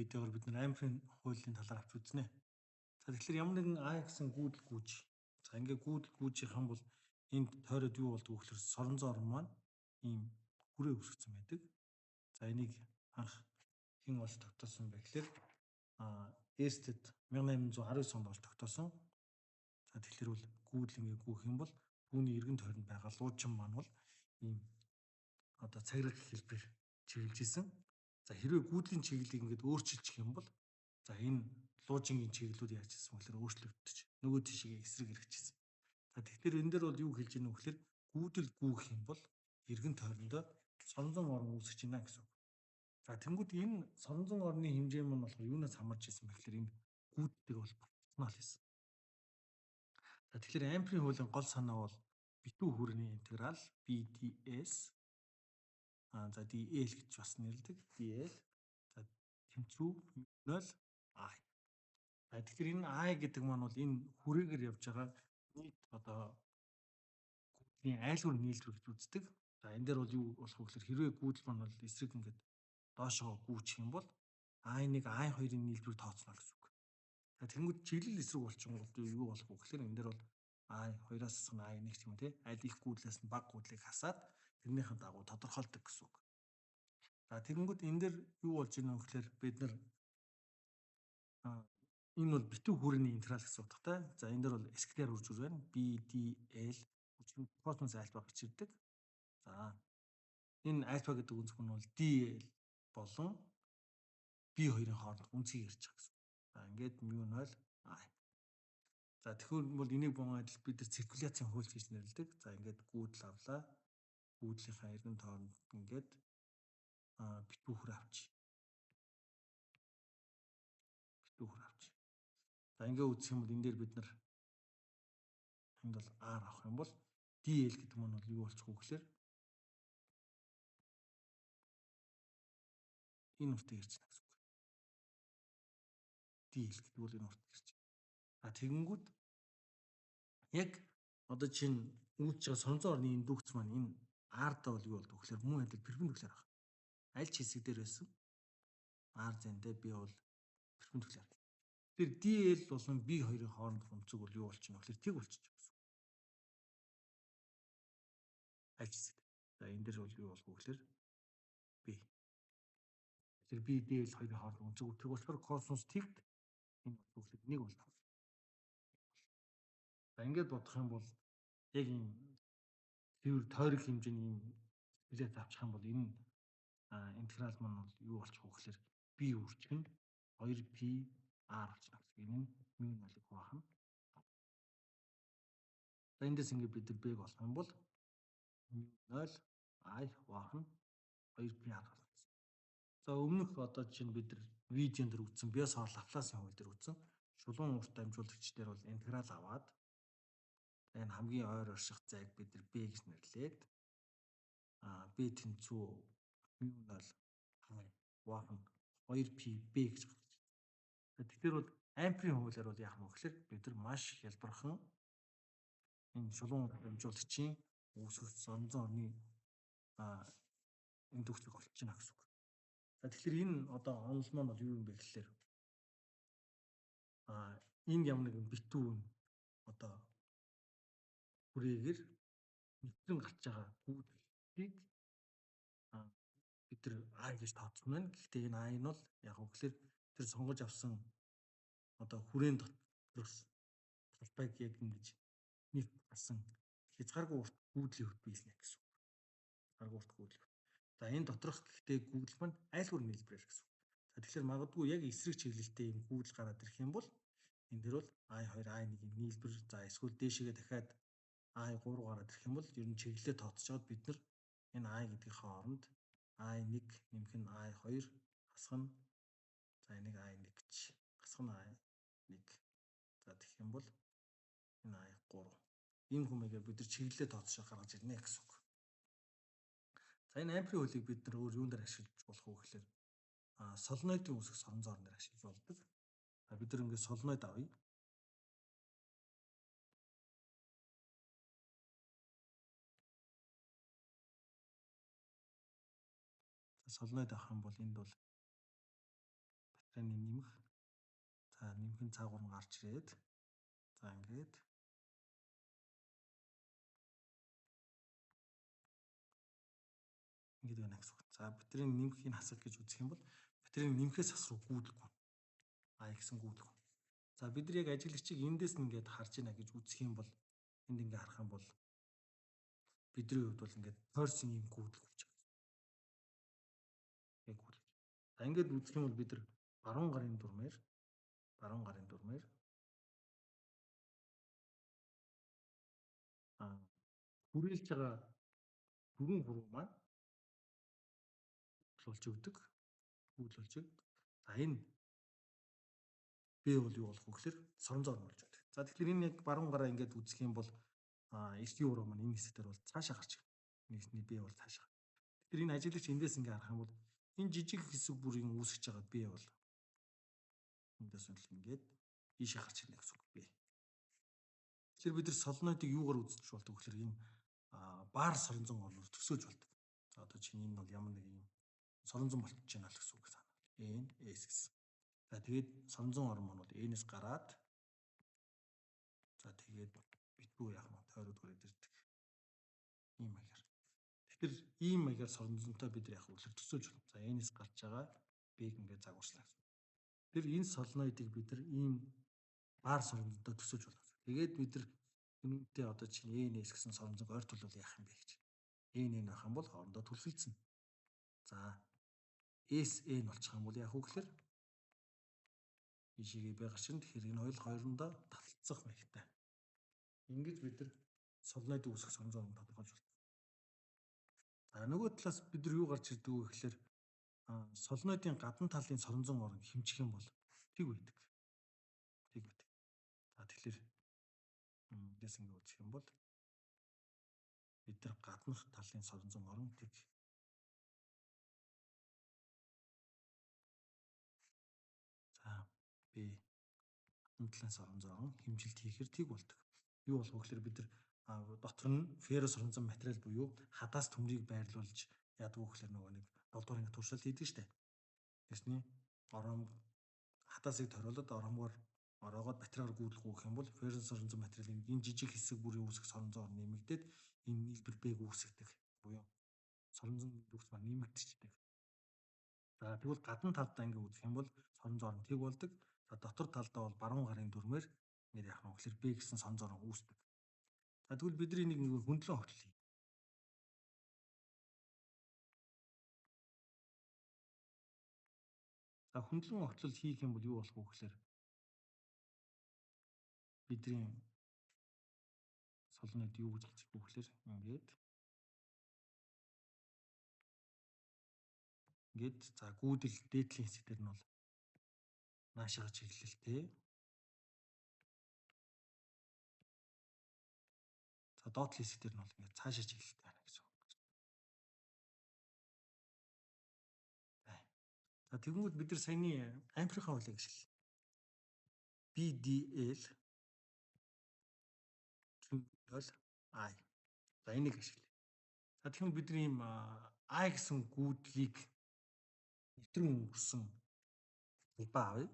видеогоор бид нар ампрын хуулийн талаар авч үзнэ. За тэгэхээр ямар нэгэн А гэсэн гүйдэл гүйж. За ингээ гүйдэл гүйжих юм бол энд тойроод юу болдог вэ гэхээр сорон зоор маань ийм хүрээ үүсгэсэн байдаг. За энийг анх хэн олж тогтоосон бэ гэхээр Эстэд 1819 онд олж тогтоосон. За тэгэхээр бол гүйдэл ингээ гүйх юм бол түүний эргэн тойронд байгаа луучин маань бол ийм одоо цагираг хэлбэрээр чиглэж исэн. За хэрвээ гүйдлийн чиглэлийг ингээд өөрчилчих юм бол за энэ луужингийн чиглэлүүд яаж гэсэн мэхээр өөрчлөгддөж нөгөө тишгээ эсрэг хэрэгжижсэн. За тэгэхээр энэ дээр бол юу хэлж ийнө вэ гэхээр гүйдэл гүйх юм бол эргэн тойрондоо соронзон орн үүсэж байна гэсэн үг. За тэнгууд энэ соронзон орны хэмжээ маань болохоор юунаас хамаарч ирсэн бэ гэхээр энэ гүйдэлтэй бол пропорционал байсан. За тэгэхээр ампрын хуулийн гол санаа бол битүү хүрээний интеграл BDS за DL гэж бас нэрлэдэг. DL за тэнцвүү 0 I. За тэгэхээр энэ I гэдэг маань бол энэ хүрээгээр явж байгаа нийт одоо гүйдлийн айлгуур нийлбэр гэж үздэг. За энэ дээр бол юу болох вэ гэхээр хэрвээ гүйдэл маань бол эсрэг ингээд доошоо гүйчих юм бол I1 I2-ын нийлбэрийг тооцно гэсэн үг. За тэнгууд чиглэл эсрэг болчихгоо юу болох вэ гэхээр энэ дээр бол I2-аас асах нь I1 ч юм уу те аль их гүйдлээс нь бага гүйдлийг хасаад тэрнийхэн дагуу тодорхойлдог гэсэн үг. За тэгэнгүүт энэ дээр юу болж байна вэ гэхээр бид нар энэ бол битүү хүрээний интеграл гэсэн утгатай. За энэ дээр бол эсгээр үрж байна. BDL үчиг космос альфа гэж ирдэг. За энэ альфа гэдэг үнцг нь бол DL болон B2-ын хооронд үнцгийг ярьж байгаа гэсэн. За ингээд μ0 I. За тэгэхээр бол энийг бон адил бид нар циркуляцийн хууль гэж нэрлэдэг. За ингээд гүйдэл авлаа. Гүйдлийнхаа эргэн тойронд ингээд битүү хүрээ авч. За ингээ үзэх юм бол энэ дээр бид нар энд бол R авах юм бол DL гэдэг нь бол юу болчих вэ гэхээр энэ үртэй ирж байна гэсэн үг. DL гэдэг бол энэ үртэй ирж байна. А тэгэнгүүт яг одоо чинь үүсэж байгаа соронзон орны индукц маань энэ R-да бол юу болдог вэ гэхээр мөн адил перпендикуляр байна. Аль ч хэсэг дээр байсан R зэнтэй B бол перпендикуляр. Тэр DL болон B2-ын хоорондох үнцэг бол юу болчихно вэ гэхээр тэг болчих гэсэн. Аль ч хэсэг. За энэ дээр бол юу болох вэ гэхээр B. Тэр B DL 2-ын хоорондох үнцэг үүрэг болохоор космос тэгт энэ үгээр нэг болно. За ингээд бодох юм бол яг ийм цэвэр тойрог хэмжээний билет авчих юм бол энэ интеграл маань бол юу болчих вэ гэхээр B үржих нь 2P R болж байна. Энэ нь μ налыг хуваах нь. За эндээс ингээд бид нар B-г олох юм бол μ0 I хуваах нь 2P R болно. За өмнөх одоо чинь бид нар видеон дээр үзсэн биосоор Лапласын хууль дээр үзсэн шулуун урт дамжуулагч дээр бол интеграл аваад энэ хамгийн ойр орших зайг бид нар B гэж нэрлээд B тэнцүү μ0 I хуваах нь 2P B гэж байна. Тэгэхээр бол ампрын хуулиар бол яах вэ гэхээр бид нар маш хялбархан энэ шулуун дамжуулагчийн үүсгэх соронзон орны индукцийг олж байна гэсэн үг. За тэгэхээр энэ одоо онол маань бол юу юм бэ гэхээр энд ямар нэгэн битүү одоо хүрээгээр нэвтрэн гарч байгаа гүйдлийг бид нар I гэж тооцсон байна. Гэхдээ энэ I нь бол яг уу гэхээр тэр сонгож авсан одоо хүрээн доторх талбайг яг ингэж нэг гарсан хязгааргүй урт гүйдлийн хөт биелнэ гэсэн үг. Хязгааргүй урт гүйдэл. За энэ доторх гэхдээ гүйдэл маань айлгуур нийлбэрээр гэсэн үг. За тэгэхээр магадгүй яг эсрэг чиглэлтэй юм гүйдэл гараад ирэх юм бол энэ дэр бол I2 I1-ийн нийлбэр за эсвэл дээшээгээ дахиад I3 гараад ирэх юм бол ер нь чиглэлээ тооцоод бид нар энэ I гэдгийн хооронд I1 нэмэх нь I2 хасах нь за энийг I1 гэж хасах нь I1 за тэгэх юм бол энэ I3 ийм хүмээгээр бид нар чиглэлээ тооцоод гаргаж ирнэ гэсэн үг. За энэ ампрын хуулийг бид нар өөр юун дээр ашиглаж болох вэ гэхээр солноидын үүсэх соронзон орноор ашиглаж болдог. За бид нар ингээд солноид авъя. Солноид авах юм бол энд бол Тэрний нэмэх. За нэмэх нь цаагуур нь гарч ирээд. За ингээд. Ингээд байна гэсэн үг. За битрийн нэмэхийг хасах гэж үзэх юм бол битрийн нэмэхээс хас руу гүйдэлгүй. X-ын гүйдэлгүй. За бид нар яг ажиглагчийг эндээс нь ингээд харж байна гэж үзэх юм бол энд ингээд харах юм бол бидний хувьд бол ингээд тойрсон юм гүйдэлгүй гэж байна. Яг гүйдэл. За ингээд үзэх юм бол бид нар баруун гарын дүрмээр хүрээлж байгаа бүрэн хуруу маань болж өгдөг. Гүйдэл болж өгдөг. За энэ B бол юу болох вэ гэхээр соронзоор болж өгдөг. За тэгэхээр энэ яг баруун гараа ингээд үзэх юм бол эртний уруу маань энэ хэсгээр бол цаашаа гарч ирнэ. Нэгний B бол цаашаа. Тэгэхээр энэ ажиглагч эндээс ингээд харах юм бол энэ жижиг хэсэг бүрийн үүсгэж байгаа B бол эндээс нь ингээд ийшээ гарч ирнэ гэсэн үг B. Тэгэхээр бид нар солиноидыг юугаар үзэж болдог гэхээр энэ баар соронзон орноор төсөөж болдог. За одоо чинь энэ бол ямар нэг юм соронзон болчихж байна л гэсэн үг санаа. N S гэсэн. За тэгээд соронзон орн маань бол N-с гараад за тэгээд битгүү яах нь тойроод хүрээд ирдэг. Ийм маягаар. Тэгэхээр ийм маягаар соронзонтой бид нар яах вэ гэхээр төсөөж болно. За N-с гарч байгаа B-г ингээд загварчлаа гэсэн. Тэр энэ солиноидыг бид нар ийм баар соронзонтой төсөөж болно. Тэгээд бид нар үүнтэй одоо чинь N-S гэсэн соронзонг ойртуулбал яах юм бэ гэж. N байх юм бол хоорондоо түлхэлцэн. За SN болчих юм бол яах вэ гэхээр ишигээ байгаа чинь тэгэхээр энэ хоёул хоёрондоо таталцах маягтай. Ингэж бид нар солиноид үүсэх соронзон орн тодорхойлж байна. За нөгөө талаас бид нар юу гарч ирдэг вэ гэхээр солиноидын гадна талын соронзон орн хэмжих юм бол тэг байдаг. Тэг байдаг. За тэгэхээр эндээс ингэ үзэх юм бол бид нар гаднах талын соронзон орн тэг. За B гадна талын соронзон орн хэмжилт хийхээр тэг болдог. Юу болох вэ гэхээр бид нар дотор нь ферро соронзон материал буюу хадаас төмрийг байрлуулж яадаг вэ гэхээр нөгөө нэг 7 дугаар анги туршилт хийдэг штэ. Тэсний ором хадасыг ториолоод оромгоор ороогоод батарейгаар гүйдэлгүй гэх юм бол ферро соронзон материалын энэ жижиг хэсэг бүрийн үүсэх соронзон орн нэмэгдээд энэ нийлбэр Б-г үүсгдэг буюу соронзон үүсэх маань нэмэгдчихдэг. За тэгвэл гадна талдаа ингэ үзэх юм бол соронзон орн тэг болдог. За дотор талдаа бол баруун гарын дүрмээр ингэ яах нь гэхээр Б гэсэн соронзон орн үүсдэг. За тэгвэл бидний нэг хөндлөн огтлол. За хөндлөн огтлол хийх юм бол юу болох вэ гэхээр бидний солиноид юу гэж хэлчих вэ гэхээр ингээд за гүйдэл дээдлийн хэсэг дээр нь бол наашаа чиглэлтэй. За доотлын хэсэг дээр нь бол ингээд цаашаа чиглэлтэй байна гэсэн үг. За тэгвэл бид нар саяны амплификийн хуулийг ашиглая. BDL бол I. За энийг ашиглая. За тэгэхээр бидний ийм I гэсэн гүйдлийг нэвтрэн өнгөрсөн улбаа авъя.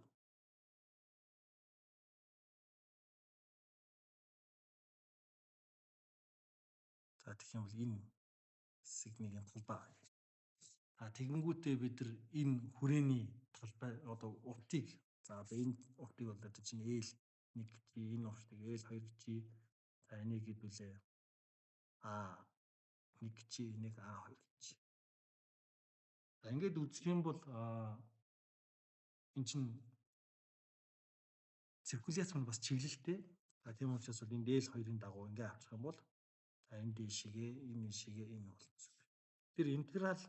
За тэгэх юм бол энэ хэсэгний юм улбаа авъя. Тэгэнгүүтээ бид нар энэ хүрээний талбай одоо уртыг за одоо энэ уртыг бол одоо чинь L1 G энэ уртыг L2 G за энийг хэдүүлээ A1 G энийг A2 G. За ингээд үзэх юм бол эн чинь циркуляц маань бас чиглэлтэй. За тийм учраас бол энэ L2-ын дагуу ингээд авчих юм бол за энэ дэшигээ энэ болчихсон. Тэр интеграл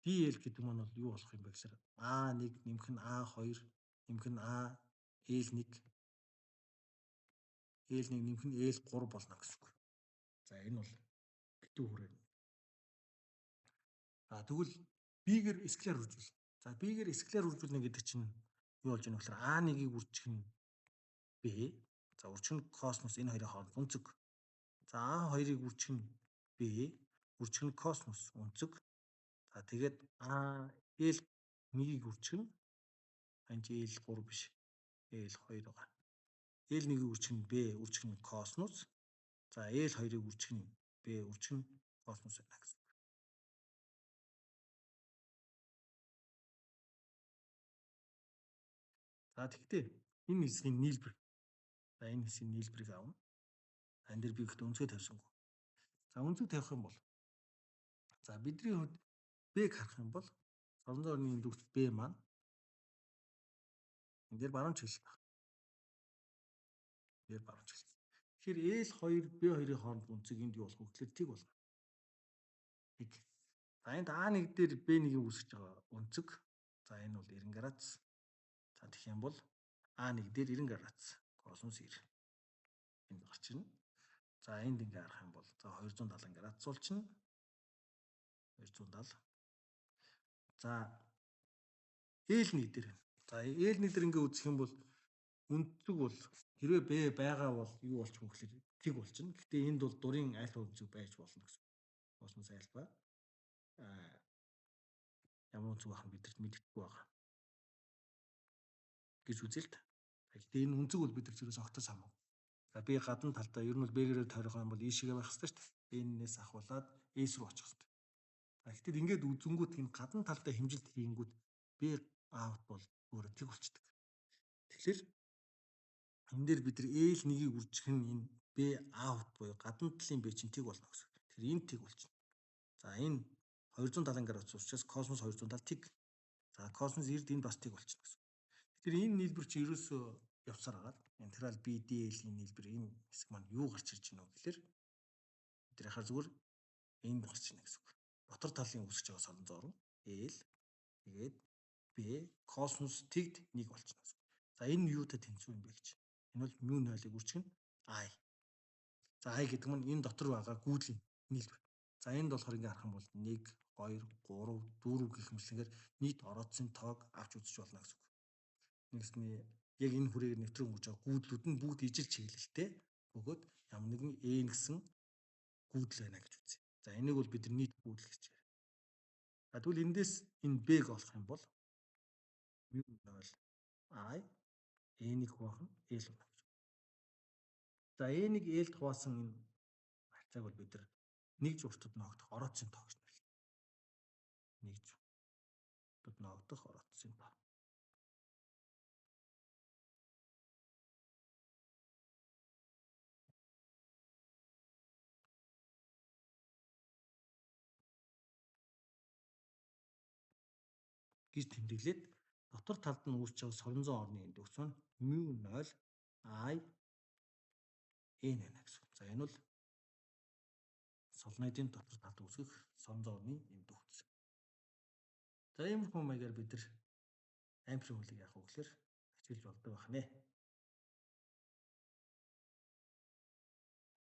DL гэдэг маань бол юу болох юм бэ гэхээр A1 нэмэх нь A2 нэмэх нь L1 нэмэх нь L3 болно гэсэн үг. За энэ бол битүү хүрээ. Тэгвэл B-гээр скляр үржүүл. За B-гээр скляр үржүүлнэ гэдэг чинь юу болж байгаа вэ гэхээр A1-ийг үржих нь B. За үржих нь космос энэ хоёрын хооронд өнцөг. За A2-ыг үржих нь B. Үржих нь космос өнцөг. За тэгээд L1-ийг үржих нь энэ L3 биш. L2 байгаа. L1-ийн үржих нь B үржих нь косинус. За L2-ыг үржих нь B үржих нь косинус байна гэсэн. За тэгтээ энэ хэсгийн нийлбэр. За энэ хэсгийн нийлбэрийг аавна. Энэ дээр би ихтэй өнцгөө тавьсангүй. За өнцөг тавих юм бол за бидний хувьд B-г харах юм бол соронзон орны индукс B маань энэ дээр баруун чиглэл байна. Тэр баруун чиглэл. Тэгэхээр L2 B2-ийн хооронд өнцөг энд юу болох вэ гэхээр тэг болно. Тэг. За энд A1 дээр B1-ийг үүсгэж байгаа өнцөг. За энэ бол 90 градус. За тэгэх юм бол A1 дээр 90 градус косинус 90 энд гарч ирнэ. За энд ингээ харах юм бол за 270 градус болчихно. 270. За L1 дээр. За L1 дээр ингээ үзэх юм бол өнцөг бол хэрвээ B байгаа бол юу болчих вэ гэхээр тэг болчихно. Гэхдээ энд бол дурын альфа өнцөг байж болно гэсэн. Косинус альфа. Ямар өнцөг байх нь бидэрт мэддэхгүй байгаа. Гэж үзэл та. Гэхдээ энэ өнцөг бол бидэрт ерөөс огтос хамаагүй. За би гадна талдаа ер нь бол B-гээрээ тойрох юм бол ийшээгээ байх хэрэгтэй шүү дээ. B-нээс ахуулаад S руу очих хэрэгтэй. Гэхдээ ингээд үзэнгүүт энэ гадна талдаа хэмжилт хийнгүүт B аут бол өөрөө тэг болчдөг. Тэгэхээр энэ дээр бид нар L1-ийг үржих нь энэ B аут буюу гадна талын B чинь тэг болно гэсэн. Тэгэхээр энэ тэг болчихно. За энэ 270 градус учраас космос 270 тэг. За космос 90 энэ бас тэг болчихно гэсэн. Тэгэхээр энэ нийлбэр чи ерөөсөө явсаар агаад интеграл BDL-ийн нийлбэр энэ хэсэг маань юу гарч ирж байна вэ гэхээр бид нар яхаар зүгээр энд гарч ирнэ гэсэн үг. Дотор талын үүсэж байгаа солонцоо орно L тэгээд B космос тэгд 1 болчихно гэсэн. За энэ юутай тэнцүү юм бэ гэж. Энэ бол μ0-ыг үржих нь I. За I гэдэг нь энэ дотор байгаа гүйдлийн нийлбэр. За энд болохоор ингээ харах юм бол 1 2 3 4 гэх мэтлэнгээр нийт ороодсын тоог авч үзэж болно гэсэн үг. Нэгсний яг энэ хүрээгээр нэвтрэн өгж байгаа гүйдлүүд нь бүгд ижил чиглэлтэй бөгөөд ямар нэгэн n гэсэн гүйдэл байна гэж үзье. За энийг бол бид нийт гүйдэл гэж байна. За тэгвэл эндээс энэ b-г олох юм бол μ0 I n-ийг хуваах нь l болно. За n-ийг l-д хуваасан энэ харьцааг бол бид нар нэг журтад ногдох ороодсын тоо гэж нэрлэдэг. Нэг журтад ногдох ороодсын тоо. Гэж тэмдэглээд дотор талд нь үүсч байгаа соронзон орны индукс нь μ0 I n байна гэсэн. За энэ бол солноидын дотор талд үүсгэх соронзон орны индукс. За иймэрхүү маягаар бид нар амперийн хөлийг яах вэ гэхээр ажиглаж болдог байх нэ.